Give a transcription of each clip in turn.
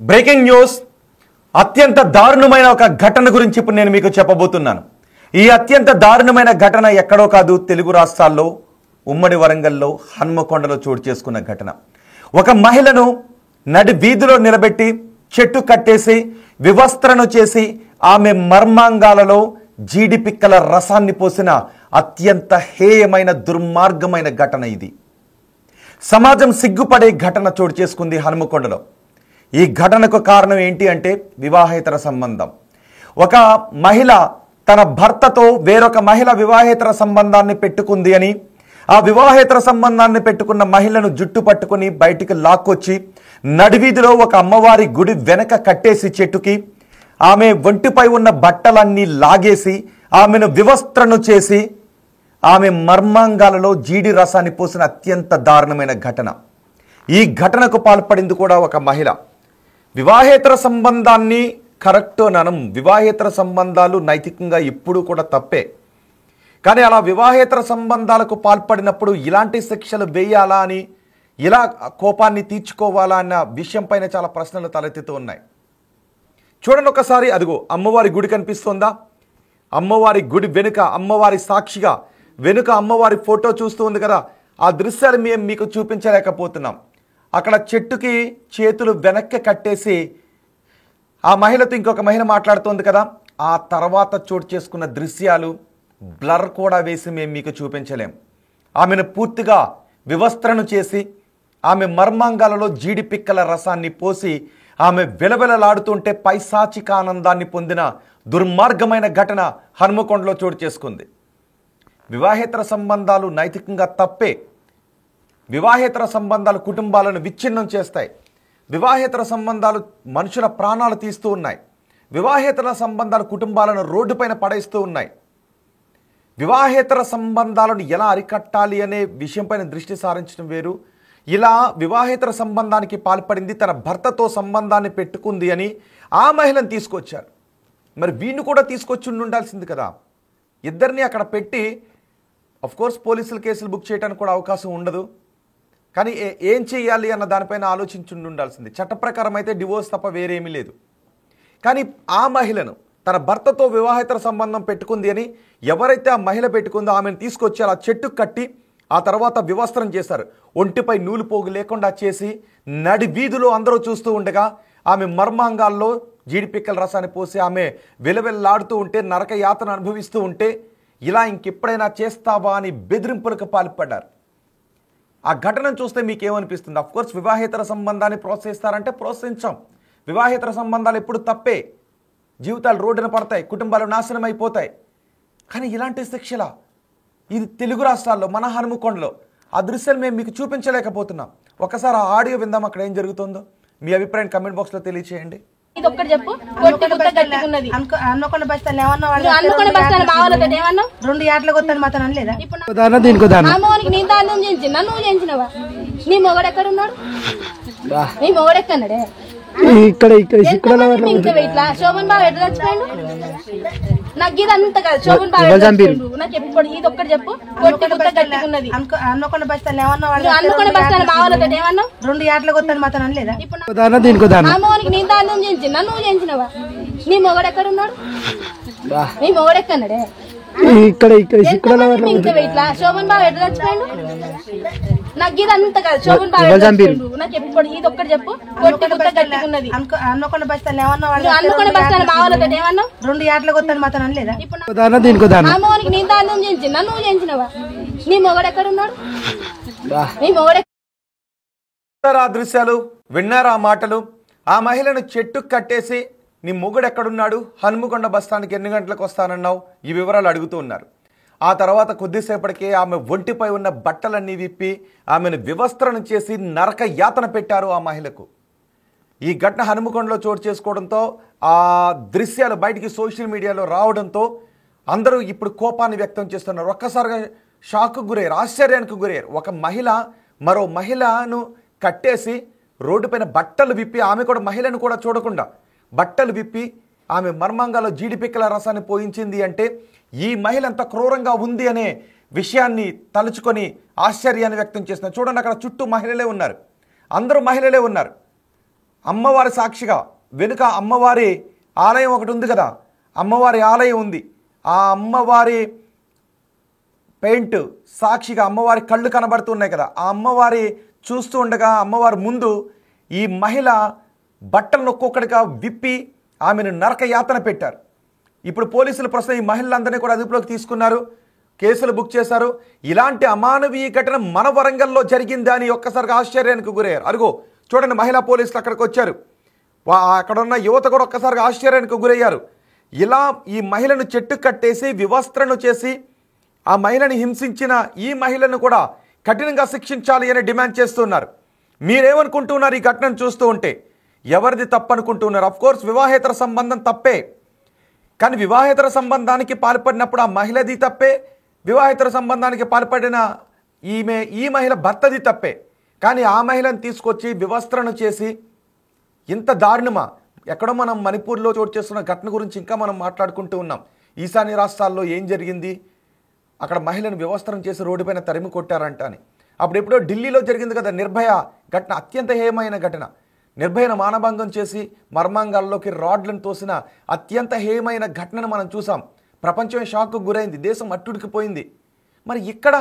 Breaking news అత్యంత దారుణమైన ఒక ఘటన గురించి ఇప్పుడు నేను మీకు చెప్పబోతున్నాను. ఈ అత్యంత దారుణమైన ఘటన ఎక్కడో కాదు, తెలుగు రాష్ట్రాల్లో ఉమ్మడి వరంగల్లో హన్మకొండలో చోటు చేసుకున్న ఘటన. ఒక మహిళను నడి వీధిలో నిలబెట్టి చెట్టు కట్టేసి వివస్త్రను చేసి ఆమె మర్మాంగాలలో జీడిపిక్కల రసాన్ని పోసిన అత్యంత హేయమైన దుర్మార్గమైన ఘటన ఇది. సమాజం సిగ్గుపడే ఘటన చోటు చేసుకుంది హన్మకొండలో. ఈ ఘటనకు కారణం ఏంటి అంటే వివాహేతర సంబంధం. ఒక మహిళ తన భర్తతో వేరొక మహిళ వివాహేతర సంబంధాన్ని పెట్టుకుంది అని, ఆ వివాహేతర సంబంధాన్ని పెట్టుకున్న మహిళను జుట్టు పట్టుకుని బయటికి లాక్కొచ్చి నడివీధిలో ఒక అమ్మవారి గుడి వెనక కట్టేసి చెట్టుకి ఆమె ఒంటిపై ఉన్న బట్టలన్నీ లాగేసి ఆమెను వివస్త్రను చేసి ఆమె మర్మాంగాలలో జీడి రసాన్ని పోసిన అత్యంత దారుణమైన ఘటన. ఈ ఘటనకు పాల్పడింది కూడా ఒక మహిళ. వివాహేతర సంబంధాన్ని కరెక్ట్ అనం, వివాహేతర సంబంధాలు నైతికంగా ఎప్పుడూ కూడా తప్పే. కానీ అలా వివాహేతర సంబంధాలకు పాల్పడినప్పుడు ఇలాంటి శిక్షలు వేయాలా అని, ఇలా కోపాన్ని తీర్చుకోవాలా అన్న విషయం పైన చాలా ప్రశ్నలు తలెత్తుతూ ఉన్నాయి. చూడండి ఒకసారి, అదిగో అమ్మవారి గుడి కనిపిస్తుందా? అమ్మవారి గుడి వెనుక అమ్మవారి సాక్షిగా వెనుక అమ్మవారి ఫోటో చూస్తూ ఉంది కదా, ఆ దృశ్యాలు మేము మీకు చూపించలేకపోతున్నాం. అక్కడ చెట్టుకి చేతులు వెనక్కి కట్టేసి ఆ మహిళతో ఇంకొక మహిళ మాట్లాడుతోంది కదా, ఆ తర్వాత చోటు చేసుకున్న దృశ్యాలు బ్లర్ కూడా వేసి మేము మీకు చూపించలేం. ఆమెను పూర్తిగా వివస్త్రను చేసి ఆమె మర్మాంగాలలో జీడిపిక్కల రసాన్ని పోసి ఆమె విలవిలలాడుతుంటే పైశాచిక ఆనందాన్ని పొందిన దుర్మార్గమైన ఘటన హన్మకొండలో చోటు చేసుకుంది. వివాహేతర సంబంధాలు నైతికంగా తప్పే. వివాహేతర సంబంధాలు కుటుంబాలను విచ్ఛిన్నం చేస్తాయి. వివాహేతర సంబంధాలు మనుషుల ప్రాణాలు తీస్తూ ఉన్నాయి. వివాహేతర సంబంధాలు కుటుంబాలను రోడ్డుపైన పడేస్తూ ఉన్నాయి. వివాహేతర సంబంధాలను ఎలా అరికట్టాలి అనే విషయంపైన దృష్టి సారించడం వేరు. ఇలా వివాహేతర సంబంధానికి పాల్పడింది, తన భర్తతో సంబంధాన్ని పెట్టుకుంది అని ఆ మహిళను తీసుకొచ్చారు. మరి వీణ్ణి కూడా తీసుకొచ్చి ఉండాల్సింది కదా. ఇద్దరిని అక్కడ పెట్టి, కోర్స్ పోలీసులు కేసులు బుక్ చేయడానికి కూడా అవకాశం ఉండదు. కానీ ఏం చేయాలి అన్న దానిపైన ఆలోచించి ఉండాల్సింది. చట్ట ప్రకారం అయితే డివోర్స్ తప్ప వేరేమీ లేదు. కానీ ఆ మహిళను తన భర్తతో వివాహేతర సంబంధం పెట్టుకుంది అని ఎవరైతే ఆ మహిళ పెట్టుకుందో ఆమెను తీసుకొచ్చి అలా చెట్టు కట్టి ఆ తర్వాత వివస్త్రం చేశారు. ఒంటిపై నూలు పోగు లేకుండా చేసి నడి వీధిలో అందరూ చూస్తూ ఉండగా ఆమె మర్మాంగాల్లో జీడిపిక్కల రసాన్ని పోసి ఆమె విలవిల్లాడుతూ ఉంటే, నరక యాతన అనుభవిస్తూ ఉంటే, ఇలా ఇంకెప్పుడైనా చేస్తావా అని బెదిరింపులకు పాల్పడ్డారు. ఆ ఘటనను చూస్తే మీకేమనిపిస్తుంది? అఫ్కోర్స్ వివాహేతర సంబంధాన్ని ప్రోత్సహిస్తారంటే ప్రోత్సహించాం. వివాహేతర సంబంధాలు ఎప్పుడు తప్పే. జీవితాలు రోడ్డున పడతాయి, కుటుంబాలు నాశనం అయిపోతాయి. కానీ ఇలాంటి శిక్షల ఇది తెలుగు రాష్ట్రాల్లో మన హన్మకొండలో ఆ దృశ్యాలు మేము మీకు చూపించలేకపోతున్నాం. ఒకసారి ఆ ఆడియో విందాం, అక్కడ ఏం జరుగుతుందో. మీ అభిప్రాయం కమెంట్ బాక్స్లో తెలియచేయండి. ఇది ఒక్కటి చెప్పు. హన్మకొండ బస్ స్టాండ్ ఏమన్నా 2 ఏట్లకు వస్తాను మాత్రం అనలేదా? అమ్మవారికి నేను దానం చేయించిన, నువ్వు చేయించినవా? నీ మొగడు ఎక్కడ ఉన్నాడు? నీ మొగడు ఎక్కన్నాడే? ఇట్లా శోభన్ బాబు ఎట్లా చచ్చిపోయాడు? నాకు ఇది అంత కాదు, శోభన్ బాబు నాకు ఎప్పుడు ఇది ఒక్కటి చెప్పు. ఉన్నది Hanamkonda bus stand Hanamkonda bus stand మావాళ్ళతో ఏమన్నా 2 ఏట్లకు వస్తాను మాత్రం అనలేదా? అమ్మవారికి నేను దానం చేయించిన, నువ్వు చేయించినవా? నీ మొగడు ఎక్కడ ఉన్నాడు? నీ మొగడు ఎక్కన్నాడే? ఇట్లా శోభన్ బాబు ఎట్లా చచ్చిపోయాడు? నాకు ఇది అంత కాదు, శోభన్ బాబు నాకు ఎప్పుడు ఇది ఒక్కటి చెప్పు. ఉన్నది Hanamkonda bus stand Hanamkonda bus stand మావాళ్ళతో ఏమన్నా 2 ఏట్లకు వస్తాను మాత్రం అనలేదా? అమ్మవారికి నేను దానం చేయించిన, నువ్వు చేయించినవా? నీ మొగడు ఎక్కడ ఉన్నాడు? నీ మొగడు ఆ దృశ్యాలు విన్నారా? ఆ మాటలు. ఆ మహిళను చెట్టు కట్టేసి నీ మొగుడు ఎక్కడున్నాడు, హన్మకొండ బస్టాండ్కి ఎన్ని గంటలకు వస్తానన్నావు, ఈ వివరాలు అడుగుతూ ఉన్నారు. ఆ తర్వాత కొద్దిసేపటికే ఆమె ఒంటిపై ఉన్న బట్టలన్నీ విప్పి ఆమెను వివస్త్రను చేసి నరక యాతన పెట్టారు ఆ మహిళకు. ఈ ఘటన హన్మకొండలో చోటు చేసుకోవడంతో, ఆ దృశ్యాలు బయటికి సోషల్ మీడియాలో రావడంతో అందరూ ఇప్పుడు కోపాన్ని వ్యక్తం చేస్తున్నారు. ఒక్కసారిగా షాక్కు గురయ్యారు, ఆశ్చర్యానికి గురయ్యారు. ఒక మహిళ మరో మహిళను కట్టేసి రోడ్డుపైన బట్టలు విప్పి, ఆమె కూడా మహిళను కూడా చూడకుండా బట్టలు విప్పి ఆమె మర్మాంగాలో జీడిపిక్కల రసాన్ని పోయించింది అంటే ఈ మహిళ ఎంత క్రూరంగా ఉంది అనే విషయాన్ని తలుచుకొని ఆశ్చర్యాన్ని వ్యక్తం చేస్తున్నారు. చూడండి, అక్కడ చుట్టూ మహిళలే ఉన్నారు, అందరూ మహిళలే ఉన్నారు. అమ్మవారి సాక్షిగా వెనుక అమ్మవారి ఆలయం ఒకటి ఉంది కదా, అమ్మవారి ఆలయం ఉంది. ఆ అమ్మవారి పెయింట్ సాక్షిగా అమ్మవారి కళ్ళు కనబడుతున్నాయి కదా, ఆ అమ్మవారి చూస్తూ ఉండగా అమ్మవారి ముందు ఈ మహిళ బట్టలను ఒక్కొక్కడిగా విప్పి ఆమెను నరక యాతన పెట్టారు. ఇప్పుడు పోలీసులు ప్రస్తుతం ఈ మహిళలందరినీ కూడా అదుపులోకి తీసుకున్నారు, కేసులు బుక్ చేశారు. ఇలాంటి అమానవీయ ఘటన మన వరంగల్లో జరిగిందా అని ఒక్కసారిగా ఆశ్చర్యానికి గురయ్యారు. అరుగో చూడండి, మహిళా పోలీసులు అక్కడికి వచ్చారు. అక్కడ ఉన్న యువత కూడా ఒక్కసారిగా ఆశ్చర్యానికి గురయ్యారు. ఇలా ఈ మహిళను చెట్టు కట్టేసి వివస్త్రను చేసి ఆ మహిళని హింసించిన ఈ మహిళను కూడా కఠినంగా శిక్షించాలి అని డిమాండ్ చేస్తున్నారు. మీరేమనుకుంటున్నారు ఈ ఘటనను చూస్తూ ఉంటే? ఎవరిది తప్పు అనుకుంటున్నారు? అఫ్కోర్స్ వివాహేతర సంబంధం తప్పే, కానీ వివాహేతర సంబంధానికి పాల్పడినప్పుడు ఆ మహిళది తప్పే, వివాహేతర సంబంధానికి పాల్పడిన ఈ మహిళ భర్తది తప్పే. కానీ ఆ మహిళను తీసుకొచ్చి వివస్త్రను చేసి ఇంత దారుణమా? ఎక్కడో మనం మణిపూర్లో చోటు చేస్తున్న ఘటన గురించి ఇంకా మనం మాట్లాడుకుంటూ ఉన్నాం. ఈశాన్య రాష్ట్రాల్లో ఏం జరిగింది, అక్కడ మహిళను వివస్త్రం చేసి రోడ్డుపైన తరిమి కొట్టారంట అని. అప్పుడెప్పుడో ఢిల్లీలో జరిగింది కదా నిర్భయ ఘటన, అత్యంత హేయమైన ఘటన. నిర్భయను మానభంగం చేసి మర్మాంగాల్లోకి రాడ్లను తోసిన అత్యంత హేయమైన ఘటనను మనం చూసాం. ప్రపంచమే షాక్కు గురైంది, దేశం అట్టుడికిపోయింది. మరి ఇక్కడ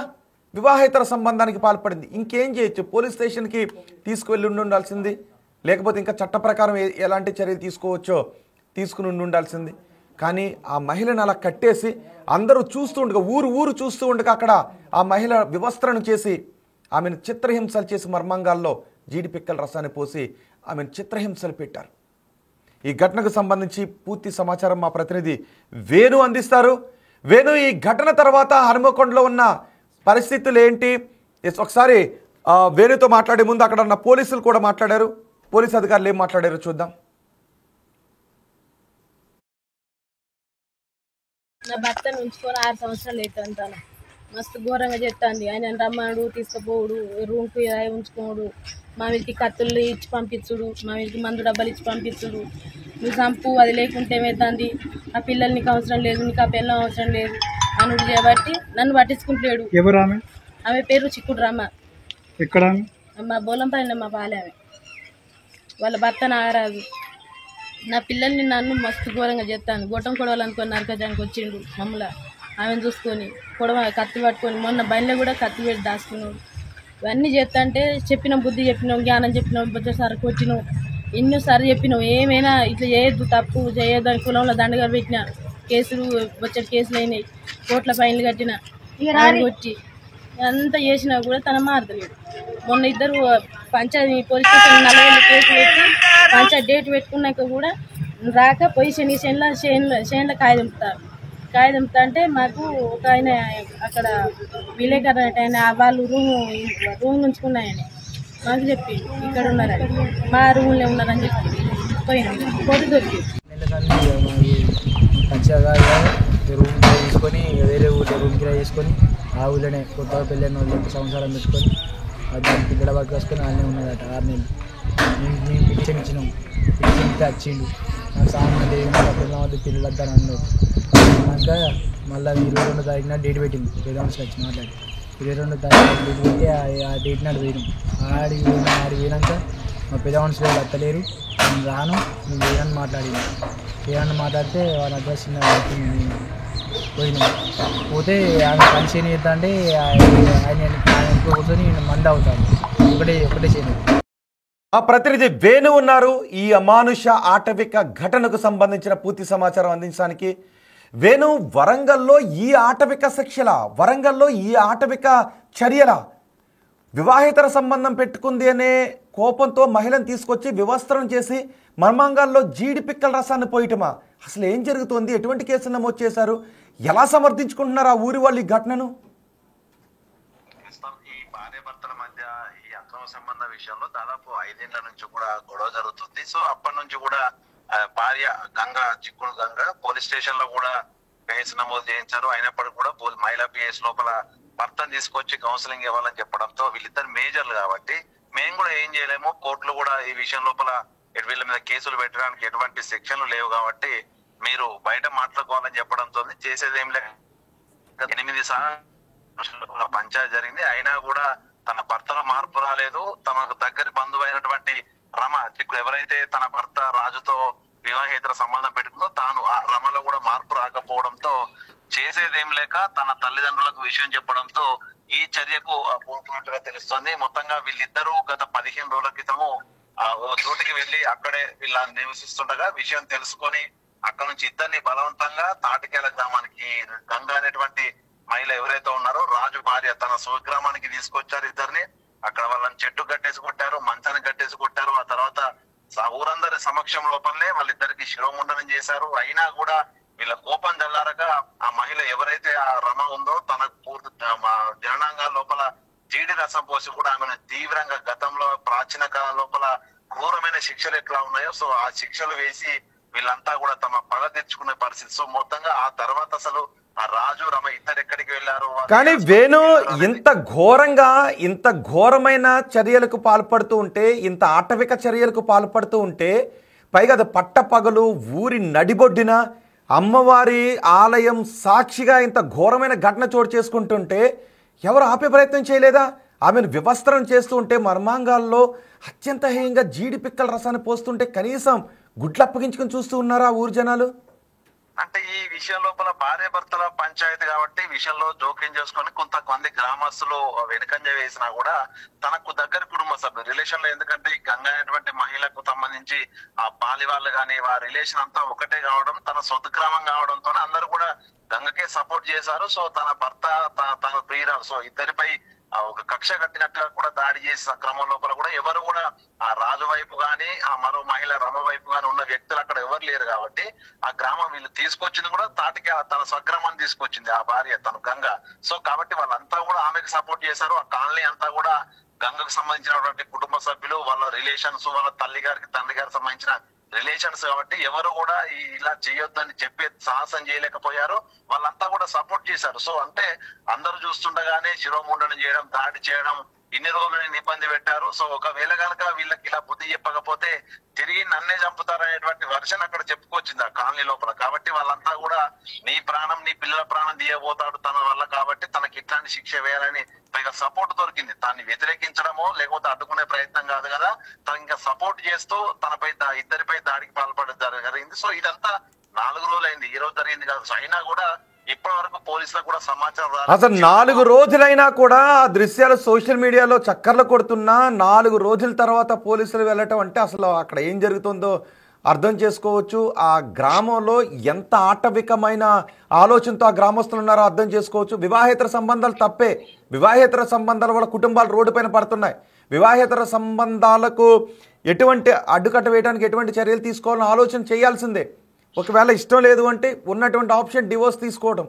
వివాహేతర సంబంధానికి పాల్పడింది, ఇంకేం చేయొచ్చు? పోలీస్ స్టేషన్కి తీసుకువెళ్ళి ఉండాల్సింది, లేకపోతే ఇంకా చట్ట ప్రకారం ఎలాంటి చర్యలు తీసుకోవచ్చో తీసుకుని ఉండాల్సింది. కానీ ఆ మహిళను అలా కట్టేసి అందరూ చూస్తూ ఉండగా, ఊరు చూస్తూ ఉండగా అక్కడ ఆ మహిళ వివస్త్రను చేసి ఆమెను చిత్రహింసలు చేసి మర్మాంగాల్లో జీడిపిక్కల రసాన్ని పోసి ఆమెను చిత్రహింసలు పెట్టారు. ఈ ఘటనకు సంబంధించి పూర్తి సమాచారం మా ప్రతినిధి వేణు అందిస్తారు. వేణు, ఈ ఘటన తర్వాత హనుమకొండలో ఉన్న పరిస్థితులు ఏంటి? ఒకసారి వేణుతో మాట్లాడే ముందు అక్కడ ఉన్న పోలీసులు కూడా మాట్లాడారు, పోలీసు అధికారులు ఏం మాట్లాడారో చూద్దాం. నా భర్తను ఉంచుకొని 6 సంవత్సరాలు అవుతుంది. మస్తు ఘోరంగా చెప్తాంది. ఆయన రమ్మడు, తీసుకుపోవుడు, రూమ్కి ఉంచుకోడు, మా వీరికి కత్తులు ఇచ్చి పంపించుడు, మా వీరికి మందు డబ్బాలు ఇచ్చి పంపించుడు. నువ్వు చంపు, అది లేకుంటే ఏమవుతుంది, ఆ పిల్లలు నీకు అవసరం లేదు, నీకు ఆ పిల్లలు అవసరం లేదు అనుడు చేయబట్టి నన్ను పట్టించుకుంటలేడు. ఎవరు ఆమె పేరు చిక్కుడు రమ్మ. ఎక్కడ? మా బోలంపల్లి మా పాలే. ఆమె వాళ్ళ భర్త నాగరాజు. నా పిల్లల్ని నన్ను మస్తు ఘోరంగా చెప్తాను. గొట్టం కొడవాలనుకొని నరకజానికి వచ్చిండు మమ్మల్ని. ఆమెను చూసుకొని కత్తి పట్టుకొని మొన్న బండిలో కూడా కత్తి పెట్టి దాచుకున్నాడు. ఇవన్నీ చేస్తా చెప్పిన బుద్ధి చెప్పినావు, జ్ఞానం చెప్పినావు, బొచ్చసారి కొట్టినావు, ఎన్నోసార్లు చెప్పినావు. ఏమైనా ఇట్లా చేయొద్దు, తప్పు చేయొద్దు అని కులంలో దండగా పెట్టిన కేసులు, బొచ్చడి కేసులు అయినాయి, కోట్ల ఫైన్లు కట్టిన కొట్టి అంతా చేసినా కూడా తన మారతలేదు. మొన్న ఇద్దరు పంచాయతీ పోలీస్ స్టేషన్ 40 కేసు పెట్టి పంచాయతీ డేట్ పెట్టుకున్నాక కూడా రాక పోయి చేనుల కాయదంపుతా అంటే మాకు ఒక ఆయన అక్కడ విలేకరు ఆయన వాళ్ళు రూమ్ ఉంచుకున్నాయని మాకు చెప్పి ఇక్కడ ఉన్నారని, మా రూమ్లో ఉన్నారని చెప్పి పోయింది. పొద్దు దొరికి రూమ్ తీసుకొని వేరే ఊళ్ళో రూమ్ కిరా చేసుకొని ఆ ఊళ్ళోనే కొత్తగా పెళ్ళైన వాళ్ళకి సంవత్సరం పెట్టుకొని దానికి గడ పట్టు వేసుకొని వాళ్ళనే ఉన్నదట 6 నెలలు. మేము పిటిషన్ ఇచ్చినాం, పిటిషన్ ఇస్తే వచ్చిండు. నాకు సామాన్ లేదు, పిల్లలు వద్దని అన్నాడు. అన్నాక మళ్ళీ 22 తారీఖున డేట్ పెట్టింది, పేదవాన్స్కి వచ్చి మాట్లాడి 22 తారీఖున డేట్ పెట్టి ఆ డేట్ నాడు పోయినాం. ఆడికి పోయినాక మా పెదవాన్స్ వాళ్ళు వస్తలేరు, నేను రాను, నేను వేయని మాట్లాడింది. వేయని మాట్లాడితే వాళ్ళ అడ్రస్ పోయినాం. పోతే ఆమె కలిసి ఏం చేస్తా అంటే ఆయన కూర్చొని మంద అవుతాను ఒకటే చేయను. ఆ ప్రతినిధి వేణు ఉన్నారు ఈ అమానుష ఆటవిక ఘటనకు సంబంధించిన పూర్తి సమాచారం అందించడానికి. వేణు, వరంగల్లో ఈ ఆటవిక శిక్షల, వరంగల్లో ఈ ఆటవిక చర్యల, వివాహేతర సంబంధం పెట్టుకుంది అనే కోపంతో మహిళను తీసుకొచ్చి వివస్త్రం చేసి మర్మాంగాల్లో జీడిపిక్కల రసాన్ని పోయటమా? అసలు ఏం జరుగుతోంది? ఎటువంటి కేసులు నమోదు చేశారు? ఎలా సమర్థించుకుంటున్నారు ఆ ఊరి వాళ్ళు ఈ ఘటనను? ఈ భార్య భర్తల మధ్య ఈ అక్రమ సంబంధ విషయంలో దాదాపు 5 ఏళ్ల నుంచి కూడా గొడవ జరుగుతుంది. సో అప్పటి నుంచి కూడా భార్య చిక్కుడు గంగ పోలీస్ స్టేషన్ లో కూడా కేసు నమోదు చేయించారు. అయినప్పటికీ కూడా మహిళా పిఎస్ లోపల భర్తను తీసుకొచ్చి కౌన్సిలింగ్ ఇవ్వాలని చెప్పడంతో వీళ్ళిద్దరు మేజర్లు కాబట్టి మేము కూడా ఏం చేయలేము. కోర్టులు కూడా ఈ విషయం లోపల వీళ్ళ మీద కేసులు పెట్టడానికి ఎటువంటి సెక్షన్లు లేవు కాబట్టి మీరు బయట మాట్లాడుకోవాలని చెప్పడంతో చేసేది ఏం లేదు. 8 సార్లు పంచాయతీ జరిగింది, అయినా కూడా తన భర్తలో మార్పు రాలేదు. తనకు దగ్గర బంధువు అయినటువంటి రమ ఎవరైతే తన భర్త రాజుతో వివాహేతర సంబంధం పెట్టుకుందో తాను ఆ రమలో కూడా మార్పు రాకపోవడంతో చేసేదేం లేక తన తల్లిదండ్రులకు విషయం చెప్పడంతో ఈ చర్యకు పూనుకున్నట్టుగా తెలుస్తోంది. మొత్తంగా వీళ్ళిద్దరూ గత 15 రోజుల క్రితము ఓ చోటికి వెళ్లి అక్కడే వీళ్ళ నివసిస్తుండగా విషయం తెలుసుకొని అక్కడ నుంచి ఇద్దరిని బలవంతంగా తాటికేల గ్రామానికి గంగా అనేటువంటి మహిళ ఎవరైతే ఉన్నారో రాజు భార్య తన స్వగ్రామానికి తీసుకొచ్చారు. ఇద్దరిని అక్కడ వాళ్ళని చెట్టు కట్టేసి కొట్టారు, మంచాన్ని కట్టేసి కొట్టారు. ఆ తర్వాత ఊరందరి సమక్షం లోపలనే వాళ్ళిద్దరికి శిరోముండనం చేశారు. అయినా కూడా వీళ్ళ కోపం చల్లారగా ఆ మహిళ ఎవరైతే ఆ రమ ఉందో తనకు పూర్తి జననాంగాల లోపల జీడి రసం పోసి కూడా ఆమెను తీవ్రంగా గతంలో ప్రాచీన కాలం లోపల క్రూరమైన శిక్షలు ఎట్లా ఉన్నాయో సో ఆ శిక్షలు వేసి వీళ్ళంతా కూడా తమ పగ తెచ్చుకునే పరిస్థితి. సో మొత్తంగా ఆ తర్వాత అసలు ఆ రాజు రమ ఇద్దరు ఎక్కడికి వెళ్ళారు. కానీ వేణు ఇంత ఘోరమైన చర్యలకు పాల్పడుతూ ఉంటే, ఇంత ఆటవిక చర్యలకు పాల్పడుతూ ఉంటే, పైగా అది పట్టపగలు ఊరి నడిబొడ్డిన అమ్మవారి ఆలయం సాక్షిగా ఇంత ఘోరమైన ఘటన చోటు చేసుకుంటుంటే ఎవరు ఆపే ప్రయత్నం చేయలేదా? ఆమెను వివస్త్రం చేస్తూ ఉంటే మర్మాంగాల్లో అత్యంత హేయంగా జీడి పిక్కల రసాన్ని పోస్తుంటే కనీసం గుడ్లు అప్పగించుకొని చూస్తూ ఉన్నారా ఊరు జనాలు? అంటే ఈ విషయం లోపల భార్య భర్తల పంచాయతీ కాబట్టి విషయంలో జోక్యం చేసుకొని కొంతమంది గ్రామస్తులు వెనుకంజ వేసినా కూడా తనకు దగ్గర కుటుంబ సభ్యులు రిలేషన్ లో, ఎందుకంటే ఈ గంగా అనేటువంటి మహిళకు సంబంధించి ఆ పాలి వాళ్ళు కానీ ఆ రిలేషన్ అంతా ఒకటే కావడం, తన సొంత గ్రామం కావడంతో అందరూ కూడా గంగకే సపోర్ట్ చేశారు. సో తన భర్త తన ప్రియురాలు సో ఇద్దరిపై ఒక కక్ష కట్టినట్టుగా కూడా దాడి చేసిన క్రమం లోపల కూడా ఎవరు కూడా ఆ రాజు వైపు గాని ఆ మరో మహిళ రమ వైపు గాని ఉన్న వ్యక్తులు అక్కడ ఎవరు లేరు కాబట్టి ఆ గ్రామం వీళ్ళు తీసుకొచ్చింది కూడా తాటికి తన స్వగ్రామాన్ని తీసుకొచ్చింది ఆ భార్య తను గంగ. సో కాబట్టి వాళ్ళంతా కూడా ఆమెకు సపోర్ట్ చేశారు. ఆ కాలనీ అంతా కూడా గంగకు సంబంధించినటువంటి కుటుంబ సభ్యులు, వాళ్ళ రిలేషన్స్, వాళ్ళ తల్లి గారికి తండ్రి గారికి సంబంధించిన రిలేషన్స్ కాబట్టి ఎవరు కూడా ఇలా చేయొద్దని చెప్పే సాహసం చేయలేకపోయారు. వాళ్ళంతా కూడా సపోర్ట్ చేశారు. సో అంటే అందరూ చూస్తుండగానే శిరోముండనం చేయడం, దాడి చేయడం, ఇన్ని రోజులు ఇబ్బంది పెట్టారు. సో ఒకవేళ కనుక వీళ్ళకి ఇలా బుద్ధి చెప్పకపోతే తిరిగి నన్నే చంపుతారనేటువంటి వర్షన్ అక్కడ చెప్పుకొచ్చింది ఆ కాలనీ లోపల. కాబట్టి వాళ్ళంతా కూడా నీ ప్రాణం నీ పిల్లల ప్రాణం తీయబోతాడు తన వల్ల కాబట్టి తనకి ఇట్లాంటి శిక్ష వేయాలని పైగా సపోర్ట్ దొరికింది. దాన్ని వ్యతిరేకించడమో లేకపోతే అడ్డుకునే ప్రయత్నం కాదు కదా, తను ఇంకా సపోర్ట్ చేస్తూ తనపై ఇద్దరిపై దాడికి పాల్పడడం జరిగింది. సో ఇదంతా 4 రోజులైంది, ఈ రోజు జరిగింది కాదు. అయినా కూడా ఇప్పటి వరకు పోలీసులకు కూడా సమాచారం రాలేదు. అసలు 4 రోజులైనా కూడా ఆ దృశ్యాలు సోషల్ మీడియాలో చక్కర్లు కొడుతున్నా 4 రోజుల తర్వాత పోలీసులు వెళ్ళటం అంటే అసలు అక్కడ ఏం జరుగుతుందో అర్థం చేసుకోవచ్చు. ఆ గ్రామంలో ఎంత ఆటవికమైన ఆలోచనతో ఆ గ్రామస్తులు ఉన్నారో అర్థం చేసుకోవచ్చు. వివాహేతర సంబంధాలు తప్పే, వివాహేతర సంబంధాల వల్ల కుటుంబాలు రోడ్డు పైన పడుతున్నాయి. వివాహేతర సంబంధాలకు ఎటువంటి అడ్డుకట్ట వేయడానికి ఎటువంటి చర్యలు తీసుకోవాలని ఆలోచన చేయాల్సిందే. ఒకవేళ ఇష్టం లేదు అంటే ఉన్నటువంటి ఆప్షన్ డివోర్స్ తీసుకోవడం.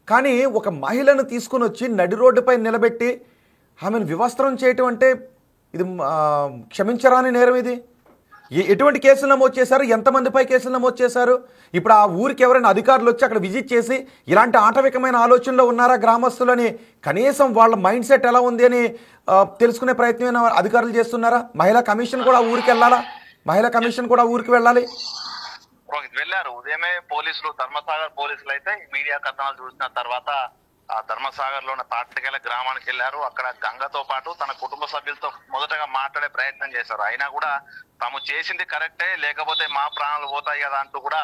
కానీ ఒక మహిళను తీసుకుని వచ్చి నడి రోడ్డుపై నిలబెట్టి ఆమెను వివస్త్రం చేయటం అంటే ఇది క్షమించరాని నేరం. ఇది ఎటువంటి కేసులు నమోదు చేశారు? ఎంతమందిపై కేసులు నమోదు చేశారు? ఇప్పుడు ఆ ఊరికి ఎవరైనా అధికారులు వచ్చి అక్కడ విజిట్ చేసి ఇలాంటి ఆటవికమైన ఆలోచనలో ఉన్నారా గ్రామస్తులని, కనీసం వాళ్ళ మైండ్ సెట్ ఎలా ఉంది అని తెలుసుకునే ప్రయత్నం అధికారులు చేస్తున్నారా? మహిళా కమిషన్ కూడా ఊరికి వెళ్ళాలా? మహిళా కమిషన్ కూడా ఊరికి వెళ్ళాలి. వెళ్ళారు ఉదయమే పోలీసులు, ధర్మసాగర్ పోలీసులు అయితే మీడియా కథనాలు చూసిన తర్వాత ఆ ధర్మసాగర్ లో ఉన్న తాటికేల గ్రామానికి వెళ్ళారు. అక్కడ గంగతో పాటు తన కుటుంబ సభ్యులతో మొదటగా మాట్లాడే ప్రయత్నం చేశారు. అయినా కూడా తాము చేసింది కరెక్టే, లేకపోతే మా ప్రాణాలు పోతాయి కదా అంటూ కూడా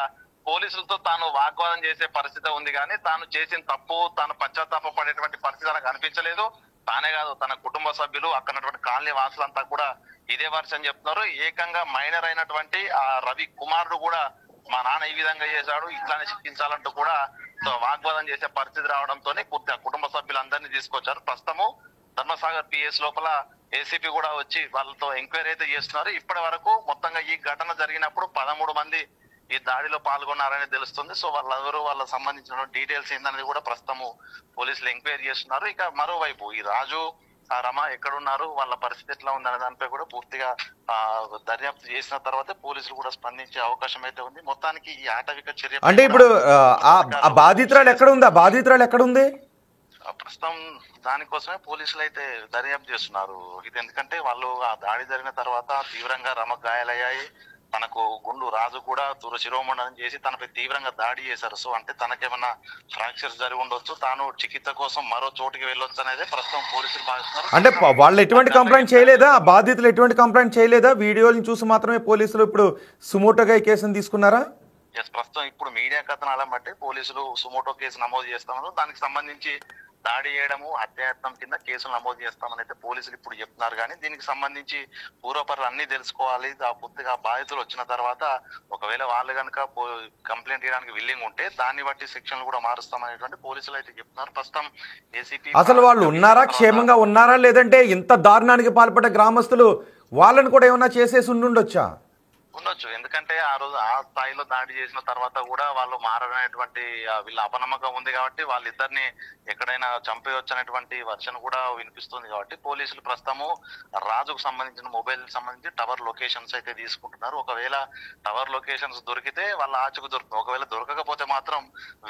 పోలీసులతో తాను వాగ్వాదం చేసే పరిస్థితి ఉంది. కానీ తాను చేసిన తప్పు, తాను పశ్చాత్తాప పడేటువంటి పరిస్థితి నాకు అనిపించలేదు. తానే కాదు తన కుటుంబ సభ్యులు, అక్కడ కాలనీ వాసులంతా కూడా ఇదే వర్షం చెప్తున్నారు. ఏకంగా మైనర్ అయినటువంటి ఆ రవి కుమారుడు కూడా మా నాన్న ఈ విధంగా చేశాడు, ఇట్లానే శిక్షించాలంటూ కూడా వాగ్వాదం చేసే పరిస్థితి రావడంతోనే పూర్తిగా కుటుంబ సభ్యులందరినీ తీసుకొచ్చారు. ప్రస్తుతము ధర్మసాగర్ పిఎస్ లోపల ఏసీపీ కూడా వచ్చి వాళ్ళతో ఎంక్వైరీ అయితే చేస్తున్నారు. ఇప్పటి వరకు మొత్తంగా ఈ ఘటన జరిగినప్పుడు 13 మంది ఈ దాడిలో పాల్గొన్నారని తెలుస్తుంది. సో వాళ్ళెవరు, వాళ్ళకి సంబంధించిన డీటెయిల్స్ ఏందనేది కూడా ప్రస్తుతము పోలీసులు ఎంక్వైరీ చేస్తున్నారు. ఇక మరోవైపు ఈ రాజు ఆ రమ ఎక్కడున్నారు, వాళ్ళ పరిస్థితి ఎట్లా ఉందనే దానిపై కూడా పూర్తిగా దర్యాప్తు చేసిన తర్వాత పోలీసులు కూడా స్పందించే అవకాశం అయితే ఉంది. మొత్తానికి ఈ ఆటవిక చర్య అంటే ఇప్పుడు ఆ బాధితురాలు ఎక్కడ ఉంది? ఆ బాధితురాలు ఎక్కడ ఉంది? ప్రస్తుతం దానికోసమే పోలీసులు అయితే దర్యాప్తు చేస్తున్నారు. ఇది ఎందుకంటే వాళ్ళు ఆ దాడి జరిగిన తర్వాత తీవ్రంగా రమ గాయాలయ్యాయి. తనకు గుండు రాజు కూడా శిరోమండనం చేసి తనపై తీవ్రంగా దాడి చేశారు. సో అంటే తనకేమన్నా ఫ్రాక్చర్స్ జరిగి ఉండొచ్చు, తాను చికిత్స కోసం మరో చోటుకి వెళ్ళొచ్చు అనేది ప్రస్తుతం పోలీసులు భావిస్తున్నారు. అంటే వాళ్ళు ఎటువంటి కంప్లైంట్ చేయలేదా, బాధితులు ఎటువంటి కంప్లైంట్ చేయలేదా? వీడియోని చూసి మాత్రమే పోలీసులు ఇప్పుడు సుమోటోగా ఈ కేసును తీసుకున్నారా? ప్రస్తుతం ఇప్పుడు మీడియా కథనాలను బట్టి పోలీసులు సుమోటో కేసు నమోదు చేస్తున్నారు. దానికి సంబంధించి దాడి చేయడము హత్యాయత్నం కింద కేసులు నమోదు చేస్తామని అయితే పోలీసులు ఇప్పుడు చెప్తున్నారు. కానీ దీనికి సంబంధించి పూర్వపరాలు అన్ని తెలుసుకోవాలి. పూర్తిగా బాధితులు వచ్చిన తర్వాత ఒకవేళ వాళ్ళు కనుక కంప్లైంట్ చేయడానికి విల్లింగ్ ఉంటే దాన్ని బట్టి శిక్షణలు కూడా మారుస్తామనేటువంటి పోలీసులు అయితే చెప్తున్నారు. ప్రస్తుతం ఏసీపీ అసలు వాళ్ళు ఉన్నారా, క్షేమంగా ఉన్నారా, లేదంటే ఇంత దారుణానికి పాల్పడ్డ గ్రామస్తులు వాళ్ళని కూడా ఏమన్నా చేసేసి ఉండొచ్చా? ఉండొచ్చు. ఎందుకంటే ఆ రోజు ఆ స్థాయిలో దాడి చేసిన తర్వాత కూడా వాళ్ళు మారనేటువంటి వీళ్ళ అపనమ్మకం ఉంది కాబట్టి వాళ్ళిద్దరిని ఎక్కడైనా చంపేయొచ్చు అనేటువంటి వర్షన్ కూడా వినిపిస్తుంది. కాబట్టి పోలీసులు ప్రస్తుతము రాజుకు సంబంధించిన మొబైల్ సంబంధించి టవర్ లొకేషన్స్ అయితే తీసుకుంటున్నారు. ఒకవేళ టవర్ లొకేషన్స్ దొరికితే వాళ్ళ ఆచకు దొరుకుతుంది. ఒకవేళ దొరకకపోతే మాత్రం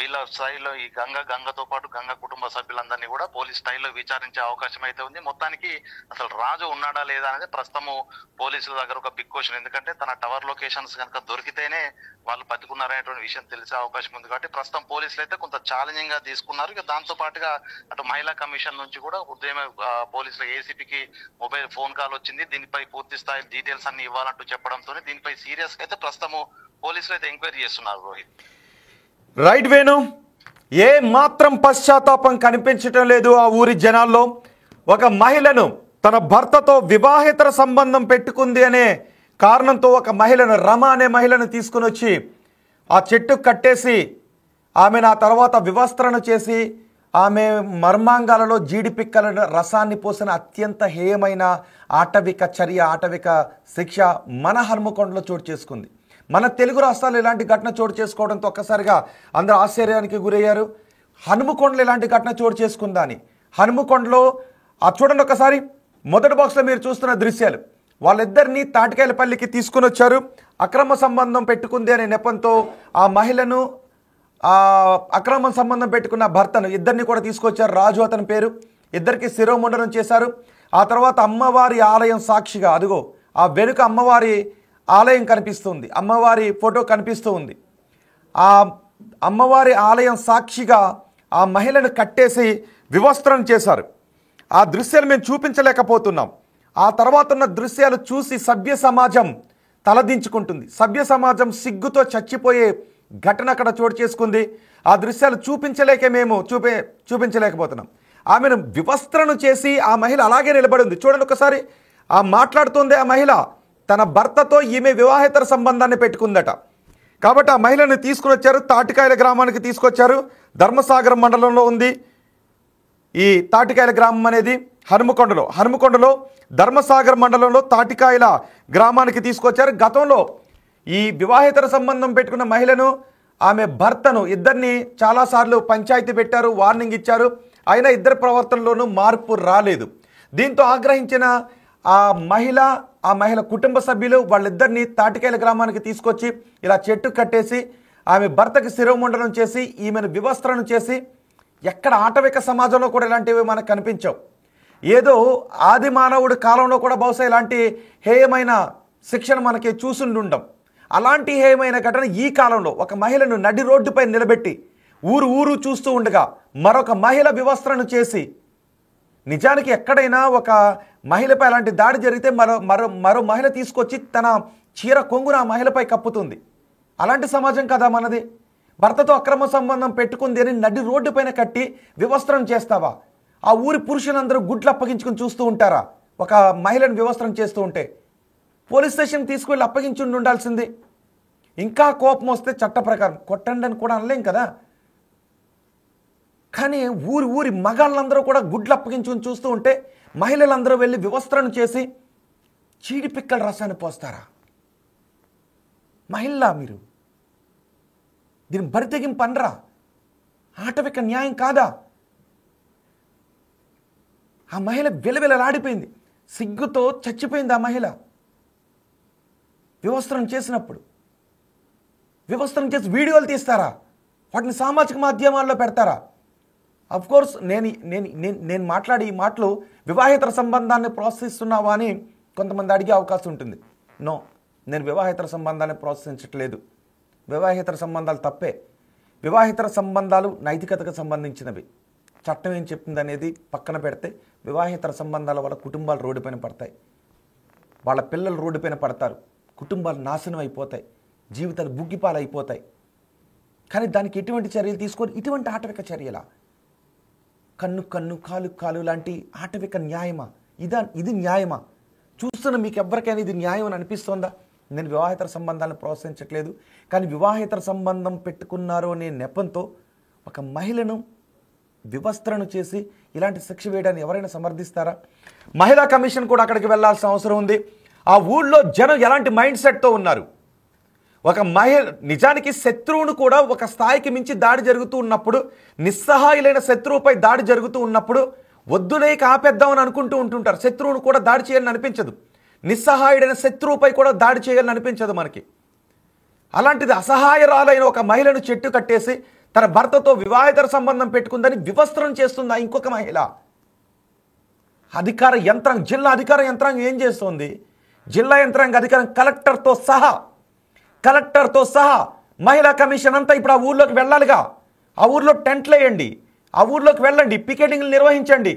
వీళ్ళ స్థాయిలో ఈ గంగతో పాటు గంగ కుటుంబ సభ్యులందరినీ కూడా పోలీస్ స్థాయిలో విచారించే అవకాశం అయితే ఉంది. మొత్తానికి అసలు రాజు ఉన్నాడా లేదా అనేది ప్రస్తుతము పోలీసుల దగ్గర ఒక బిగ్ క్వశ్చన్. ఎందుకంటే తన టవర్ లొకేషన్స్ కనుక దొరికితేనే వాళ్ళు బతుకున్నారనేటువంటి విషయం తెలిసే అవకాశం ఉంది. కాబట్టి ప్రస్తుతం పోలీసులు అయితే కొంత ఛాలెంజింగ్ గా తీసుకున్నారు. ఇక దాంతో పాటుగా అటు మహిళా కమిషన్ నుంచి కూడా ఉదయం పోలీసుల ఏసీపీకి మొబైల్ ఫోన్ కాల్ వచ్చింది. దీనిపై పూర్తి స్థాయి డీటెయిల్స్ అన్ని ఇవ్వాలంటూ చెప్పడంతో దీనిపై సీరియస్ గా అయితే ప్రస్తుతం పోలీసులు అయితే ఎంక్వైరీ చేస్తున్నారు. రోహిత్, రైట్ వేణు, ఏ మాత్రం పశ్చాత్తాపం కనిపించటం లేదు ఆ ఊరి జనాల్లో. ఒక మహిళను తన భర్తతో వివాహేతర సంబంధం పెట్టుకుంది అనే కారణంతో ఒక మహిళను, రమ అనే మహిళను తీసుకుని వచ్చి ఆ చెట్టు కట్టేసి ఆమెను ఆ తర్వాత వివస్త్రణ చేసి ఆమె మర్మాంగాలలో జీడిపిక్కల రసాన్ని పోసిన అత్యంత హేయమైన ఆటవిక చర్య, ఆటవిక శిక్ష మన హన్మకొండలో చోటు చేసుకుంది. మన తెలుగు రాష్ట్రాలు ఇలాంటి ఘటన చోటు చేసుకోవడంతో ఒక్కసారిగా అందరూ ఆశ్చర్యానికి గురయ్యారు. హన్మకొండలో ఇలాంటి ఘటన చోటు చేసుకుందా అని. హన్మకొండలో చూడండి ఒకసారి, మొదటి బాక్స్లో మీరు చూస్తున్న దృశ్యాలు. వాళ్ళిద్దరినీ తాటికాయలపల్లికి తీసుకుని వచ్చారు. అక్రమ సంబంధం పెట్టుకుంది అనే నెపంతో ఆ మహిళను, అక్రమ సంబంధం పెట్టుకున్న భర్తను ఇద్దరిని కూడా తీసుకొచ్చారు. రాజు అతని పేరు. ఇద్దరికి శిరోముండనం చేశారు. ఆ తర్వాత అమ్మవారి ఆలయం సాక్షిగా, అదిగో ఆ వెనుక అమ్మవారి ఆలయం కనిపిస్తుంది, అమ్మవారి ఫోటో కనిపిస్తూ ఉంది. ఆ అమ్మవారి ఆలయం సాక్షిగా ఆ మహిళను కట్టేసి వివస్త్రం చేశారు. ఆ దృశ్యాలు మేము చూపించలేకపోతున్నాం. ఆ తర్వాత ఉన్న దృశ్యాలు చూసి సభ్య సమాజం తలదించుకుంటుంది. సభ్య సమాజం సిగ్గుతో చచ్చిపోయే ఘటన అక్కడ చోటు చేసుకుంది. ఆ దృశ్యాలు మేము చూపించలేకపోతున్నాం. ఆమెను వివస్త్రను చేసి ఆ మహిళ అలాగే నిలబడి ఉంది. చూడండి ఒకసారి, ఆ మాట్లాడుతుంది ఆ మహిళ తన భర్తతో ఈమె వివాహేతర సంబంధాన్ని పెట్టుకుందట. కాబట్టి ఆ మహిళను తీసుకుని వచ్చారు, తాటికాయల గ్రామానికి తీసుకొచ్చారు. ధర్మసాగరం మండలంలో ఉంది ఈ తాటికాయల గ్రామం అనేది. హనుమకొండలో ధర్మసాగర్ మండలంలో తాటికాయల గ్రామానికి తీసుకొచ్చారు. గతంలో ఈ వివాహేతర సంబంధం పెట్టుకున్న మహిళను, ఆమె భర్తను ఇద్దరిని చాలాసార్లు పంచాయతీ పెట్టారు, వార్నింగ్ ఇచ్చారు. అయినా ఇద్దరి ప్రవర్తనలోనూ మార్పు రాలేదు. దీంతో ఆగ్రహించిన ఆ మహిళ కుటుంబ సభ్యులు వాళ్ళిద్దరిని తాటికాయల గ్రామానికి తీసుకొచ్చి ఇలా చెట్టు కట్టేసి ఆమె భర్తకి శిరోముండనం చేసి ఈమెను వివస్త్రను చేసి, ఎక్కడ ఆటవిక సమాజంలో కూడా ఇలాంటివి మనకు కనిపించవు. ఏదో ఆది మానవుడి కాలంలో కూడా బహుశా ఇలాంటి హేయమైన శిక్షణ మనకి చూసుండుండం. అలాంటి హేయమైన ఘటన ఈ కాలంలో ఒక మహిళను నడి రోడ్డుపై నిలబెట్టి ఊరు చూస్తూ ఉండగా మరొక మహిళ వివస్త్రను చేసి, నిజానికి ఎక్కడైనా ఒక మహిళపై అలాంటి దాడి జరిగితే మరో మహిళ తీసుకొచ్చి తన చీర కొంగున ఆ మహిళపై కప్పుతుంది. అలాంటి సమాజం కదా మనది. భర్తతో అక్రమ సంబంధం పెట్టుకుంది అని నడి రోడ్డు పైన కట్టి వివస్త్రం చేస్తావా? ఆ ఊరి పురుషులందరూ గుడ్లు అప్పగించుకుని చూస్తూ ఉంటారా ఒక మహిళను వివస్త్రం చేస్తూ ఉంటే? పోలీస్ స్టేషన్ తీసుకువెళ్ళి అప్పగించి ఉండాల్సింది. ఇంకా కోపం వస్తే చట్ట ప్రకారం కొట్టండి అని కూడా అనలేం కదా. కానీ ఊరి మగాళ్ళందరూ కూడా గుడ్లు అప్పగించుకుని చూస్తూ ఉంటే మహిళలందరూ వెళ్ళి వివస్త్రం చేసి చీడిపిక్కల రసాన్ని పోస్తారా? మహిళ మీరు దీని బరితెగింపు అనరా? ఆటవిక న్యాయం కాదా? ఆ మహిళ విలవిలలాడిపోయింది, సిగ్గుతో చచ్చిపోయింది ఆ మహిళ. వివస్త్రం చేసినప్పుడు వివస్త్రం చేసి వీడియోలు తీస్తారా? వాటిని సామాజిక మాధ్యమాల్లో పెడతారా? అఫ్కోర్స్ నేను మాట్లాడే ఈ మాటలు వివాహేతర సంబంధాన్ని ప్రోత్సహిస్తున్నావా అని కొంతమంది అడిగే అవకాశం ఉంటుంది. నో, నేను వివాహేతర సంబంధాలను ప్రోత్సహించట్లేదు. వివాహేతర సంబంధాలు తప్పే. వివాహేతర సంబంధాలు నైతికతకు సంబంధించినవి. చట్టం ఏం చెప్తుంది అనేది పక్కన పెడితే వివాహేతర సంబంధాల వల్ల కుటుంబాలు రోడ్డుపైన పడతాయి, వాళ్ళ పిల్లలు రోడ్డుపైన పడతారు, కుటుంబాలు నాశనం అయిపోతాయి, జీవితాలు బుగ్గిపాలు అయిపోతాయి. కానీ దానికి ఎటువంటి చర్యలు తీసుకొని ఇటువంటి ఆటవిక చర్యలా? కన్ను కన్ను కాలు కాలు లాంటి ఆటవిక న్యాయమా? ఇది న్యాయమా? చూస్తున్న మీకు ఎవరికైనా ఇది న్యాయం అని అనిపిస్తోందా? నేను వివాహేతర సంబంధాలను ప్రోత్సహించట్లేదు, కానీ వివాహేతర సంబంధం పెట్టుకున్నారు అనే నెపంతో ఒక మహిళను వివస్త్రను చేసి ఇలాంటి శిక్ష వేయడాన్ని ఎవరైనా సమర్థిస్తారా? మహిళా కమిషన్ కూడా అక్కడికి వెళ్లాల్సిన అవసరం ఉంది. ఆ ఊళ్ళో జనం ఎలాంటి మైండ్ సెట్తో ఉన్నారు? ఒక నిజానికి శత్రువును కూడా ఒక స్థాయికి మించి దాడి జరుగుతూ ఉన్నప్పుడు, నిస్సహాయులైన శత్రువుపై దాడి జరుగుతూ ఉన్నప్పుడు వద్దులేక ఆపేద్దామని అనుకుంటూ ఉంటుంటారు. శత్రువును కూడా దాడి చేయాలని అనిపించదు, నిస్సహాయుడైన శత్రువుపై కూడా దాడి చేయాలని అనిపించదు మనకి. అలాంటిది అసహాయరాలైన ఒక మహిళను చెట్టు కట్టేసి తన భర్తతో వివాహేతర సంబంధం పెట్టుకుందని వివస్త్రం చేస్తుందా ఇంకొక మహిళ? అధికార యంత్రాంగం, జిల్లా అధికార యంత్రాంగం ఏం చేస్తోంది? జిల్లా యంత్రాంగ అధికారం కలెక్టర్తో సహా మహిళా కమిషన్ అంతా ఇప్పుడు ఆ ఊర్లోకి వెళ్ళాలిగా. ఆ ఊర్లో టెంట్లు వేయండి, ఆ ఊర్లోకి వెళ్ళండి, పికెటింగ్లు నిర్వహించండి.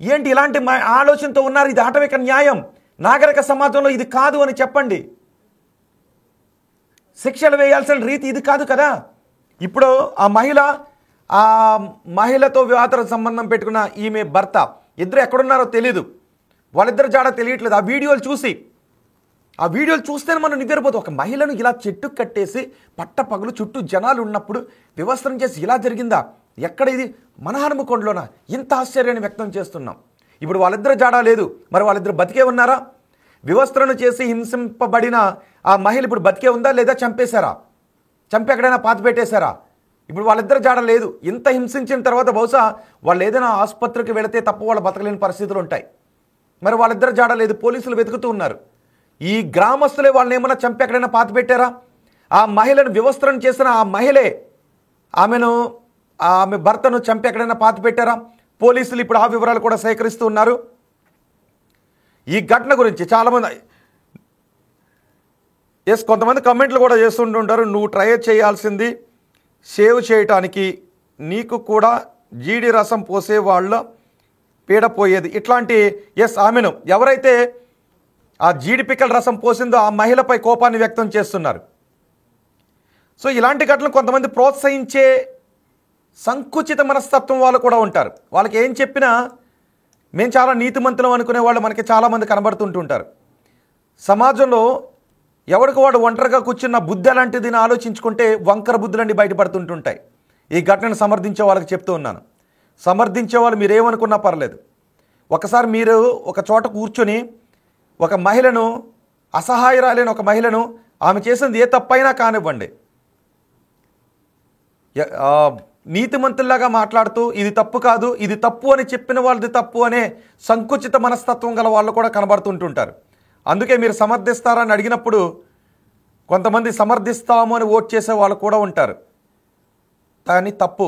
ఏంటి ఇలాంటి ఆలోచనతో ఉన్నారు? ఇది ఆటవిక న్యాయం, నాగరిక సమాజంలో ఇది కాదు అని చెప్పండి. శిక్షలు వేయాల్సిన రీతి ఇది కాదు కదా. ఇప్పుడు ఆ మహిళతో వివాహేతర సంబంధం పెట్టుకున్న ఈమె భర్త ఇద్దరు ఎక్కడున్నారో తెలియదు, వాళ్ళిద్దరు జాడ తెలియట్లేదు. ఆ వీడియోలు చూస్తేనే మనం నిద్రపోతాం. ఒక మహిళను ఇలా చెట్టు కట్టేసి పట్టపగలు చుట్టూ జనాలు ఉన్నప్పుడు వివస్త్రం చేసి ఇలా జరిగిందా? ఎక్కడ ఇది? మన హనుమకొండలోనా? ఇంత ఆశ్చర్యాన్ని వ్యక్తం చేస్తున్నాం. ఇప్పుడు వాళ్ళిద్దరు జాడ లేదు, మరి వాళ్ళిద్దరు బతికే ఉన్నారా? వివస్త్రను చేసి హింసింపబడిన ఆ మహిళ ఇప్పుడు బతికే ఉందా లేదా చంపేశారా? చంపి ఎక్కడైనా పాతి పెట్టేశారా? ఇప్పుడు వాళ్ళిద్దరు జాడ లేదు. ఇంత హింసించిన తర్వాత బహుశా వాళ్ళు ఏదైనా ఆసుపత్రికి వెళితే తప్ప వాళ్ళు బతకలేని పరిస్థితులు ఉంటాయి. మరి వాళ్ళిద్దరు జాడ లేదు, పోలీసులు వెతుకుతూ ఉన్నారు. ఈ గ్రామస్తులే వాళ్ళని ఏమైనా చంపి ఎక్కడైనా పాతి పెట్టారా? ఆ మహిళను వివస్త్రం చేసిన ఆ మహిళే ఆమె భర్తను చంపి ఎక్కడైనా పాతి పెట్టారా? పోలీసులు ఇప్పుడు ఆ వివరాలు కూడా సేకరిస్తూ ఉన్నారు. ఈ ఘటన గురించి చాలామంది కొంతమంది కమెంట్లు కూడా చేస్తుంటుంటారు. నువ్వు ట్రై చేయాల్సింది సేవ్ చేయటానికి, నీకు కూడా జీడి రసం పోసే వాళ్ళ పీడపోయేది. ఇట్లాంటి ఆమెను ఎవరైతే ఆ జీడి పిక్కల రసం పోసిందో ఆ మహిళపై కోపాన్ని వ్యక్తం చేస్తున్నారు. సో ఇలాంటి ఘటనలు కొంతమంది ప్రోత్సహించే సంకుచిత మనస్తత్వం వాళ్ళు కూడా ఉంటారు. వాళ్ళకి ఏం చెప్పినా మేము చాలా నీతిమంతులం అనుకునే వాళ్ళు మనకి చాలామంది కనబడుతుంటుంటారు. సమాజంలో ఎవరికి వాడు ఒంటరిగా కూర్చున్న బుద్ధి అలాంటిది ఆలోచించుకుంటే వంకర బుద్ధులన్నీ బయటపడుతుంటుంటాయి. ఈ ఘటనను సమర్థించే వాళ్ళకి చెప్తూ ఉన్నాను, సమర్థించే వాళ్ళు మీరేమనుకున్నా పర్లేదు. ఒకసారి మీరు ఒక చోట కూర్చొని ఒక మహిళను, అసహాయరాలైన ఒక మహిళను, ఆమె చేసింది ఏ తప్పైనా కానివ్వండి, నీతిమంతుల్లాగా మాట్లాడుతూ ఇది తప్పు కాదు, ఇది తప్పు అని చెప్పిన వాళ్ళది తప్పు అనే సంకుచిత మనస్తత్వం గల వాళ్ళు కూడా కనబడుతుంటుంటారు. అందుకే మీరు సమర్థిస్తారని అడిగినప్పుడు కొంతమంది సమర్థిస్తాము అని ఓట్ చేసే వాళ్ళు కూడా ఉంటారు. కానీ తప్పు.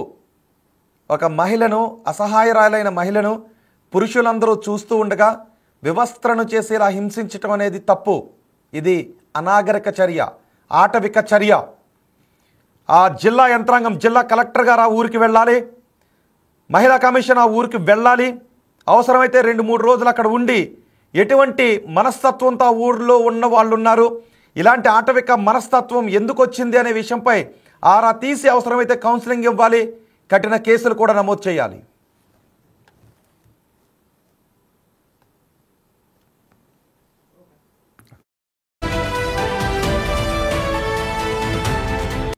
ఒక మహిళను, అసహాయరాలైన మహిళను పురుషులందరూ చూస్తూ ఉండగా వివస్త్రను చేసేలా హింసించటం అనేది తప్పు. ఇది అనాగరిక చర్య, ఆటవిక చర్య. ఆ జిల్లా యంత్రాంగం, జిల్లా కలెక్టర్ గారు ఆ ఊరికి వెళ్ళాలి, మహిళా కమిషన్ ఆ ఊరికి వెళ్ళాలి. అవసరమైతే 2-3 రోజులు అక్కడ ఉండి ఎటువంటి మనస్తత్వంతో ఆ ఊరిలో ఉన్న వాళ్ళు ఉన్నారు, ఇలాంటి ఆటవిక మనస్తత్వం ఎందుకు వచ్చింది అనే విషయంపై ఆరా తీసి అవసరమైతే కౌన్సిలింగ్ ఇవ్వాలి, కఠిన కేసులు కూడా నమోదు చేయాలి.